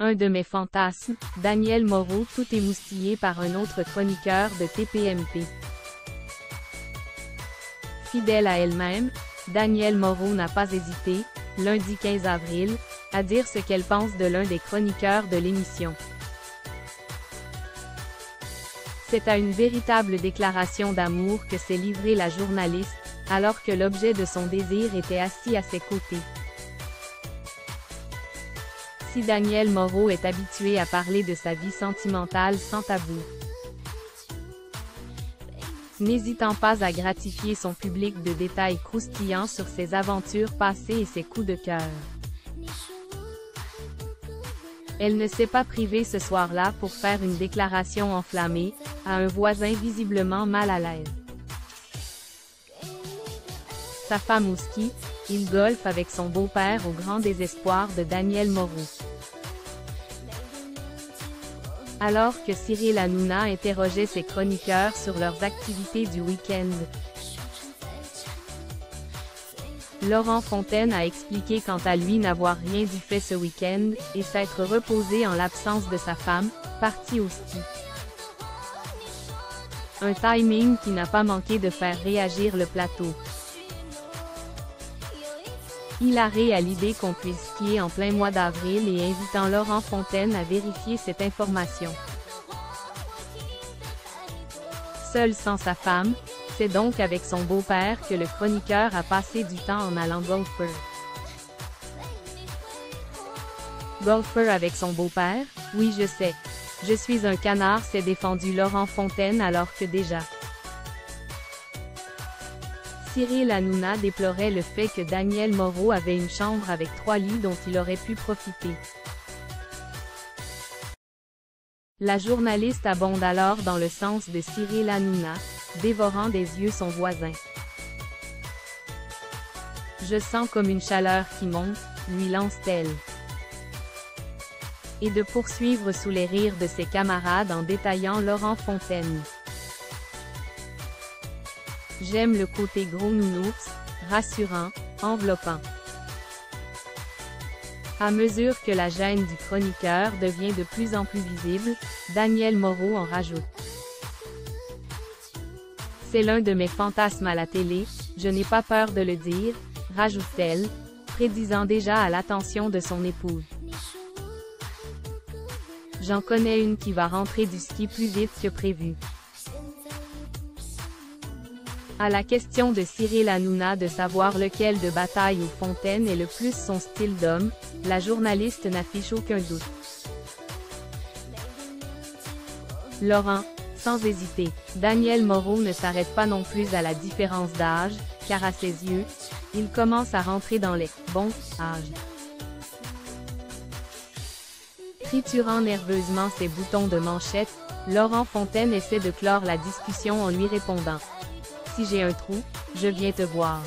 Un de mes fantasmes, Danielle Moreau tout émoustillée par un autre chroniqueur de TPMP. Fidèle à elle-même, Danielle Moreau n'a pas hésité, lundi 15 avril, à dire ce qu'elle pense de l'un des chroniqueurs de l'émission. C'est à une véritable déclaration d'amour que s'est livrée la journaliste, alors que l'objet de son désir était assis à ses côtés. Si Danielle Moreau est habituée à parler de sa vie sentimentale sans tabou, n'hésitant pas à gratifier son public de détails croustillants sur ses aventures passées et ses coups de cœur, elle ne s'est pas privée ce soir-là pour faire une déclaration enflammée, à un voisin visiblement mal à l'aise. Sa femme au ski, il golfe avec son beau-père au grand désespoir de Danielle Moreau. Alors que Cyril Hanouna interrogeait ses chroniqueurs sur leurs activités du week-end, Laurent Fontaine a expliqué quant à lui n'avoir rien du fait ce week-end, et s'être reposé en l'absence de sa femme, partie au ski. Un timing qui n'a pas manqué de faire réagir le plateau. Hilaré à l'idée qu'on puisse skier en plein mois d'avril et invitant Laurent Fontaine à vérifier cette information. Seul sans sa femme, c'est donc avec son beau-père que le chroniqueur a passé du temps en allant golfer. Golfer avec son beau-père? Oui, je sais. Je suis un canard, s'est défendu Laurent Fontaine alors que déjà Cyril Hanouna déplorait le fait que Danielle Moreau avait une chambre avec 3 lits dont il aurait pu profiter. La journaliste abonde alors dans le sens de Cyril Hanouna, dévorant des yeux son voisin. Je sens comme une chaleur qui monte, lui lance-t-elle. Et de poursuivre sous les rires de ses camarades en détaillant Laurent Fontaine. J'aime le côté gros nounours, rassurant, enveloppant. À mesure que la gêne du chroniqueur devient de plus en plus visible, Danielle Moreau en rajoute. C'est l'un de mes fantasmes à la télé, je n'ai pas peur de le dire, rajoute-t-elle, prédisant déjà à l'attention de son épouse. J'en connais une qui va rentrer du ski plus vite que prévu. À la question de Cyril Hanouna de savoir lequel de Bataille ou Fontaine est le plus son style d'homme, la journaliste n'affiche aucun doute. Laurent, sans hésiter, Danielle Moreau ne s'arrête pas non plus à la différence d'âge, car à ses yeux, il commence à rentrer dans les « bons » âges. Triturant nerveusement ses boutons de manchette, Laurent Fontaine essaie de clore la discussion en lui répondant. Si j'ai un trou, je viens te voir.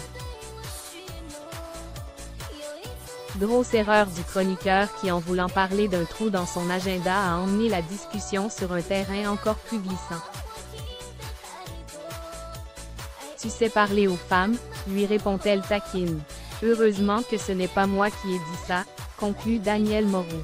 Grosse erreur du chroniqueur qui en voulant parler d'un trou dans son agenda a emmené la discussion sur un terrain encore plus glissant. Tu sais parler aux femmes, lui répond-elle taquine. Heureusement que ce n'est pas moi qui ai dit ça, conclut Danielle Moreau.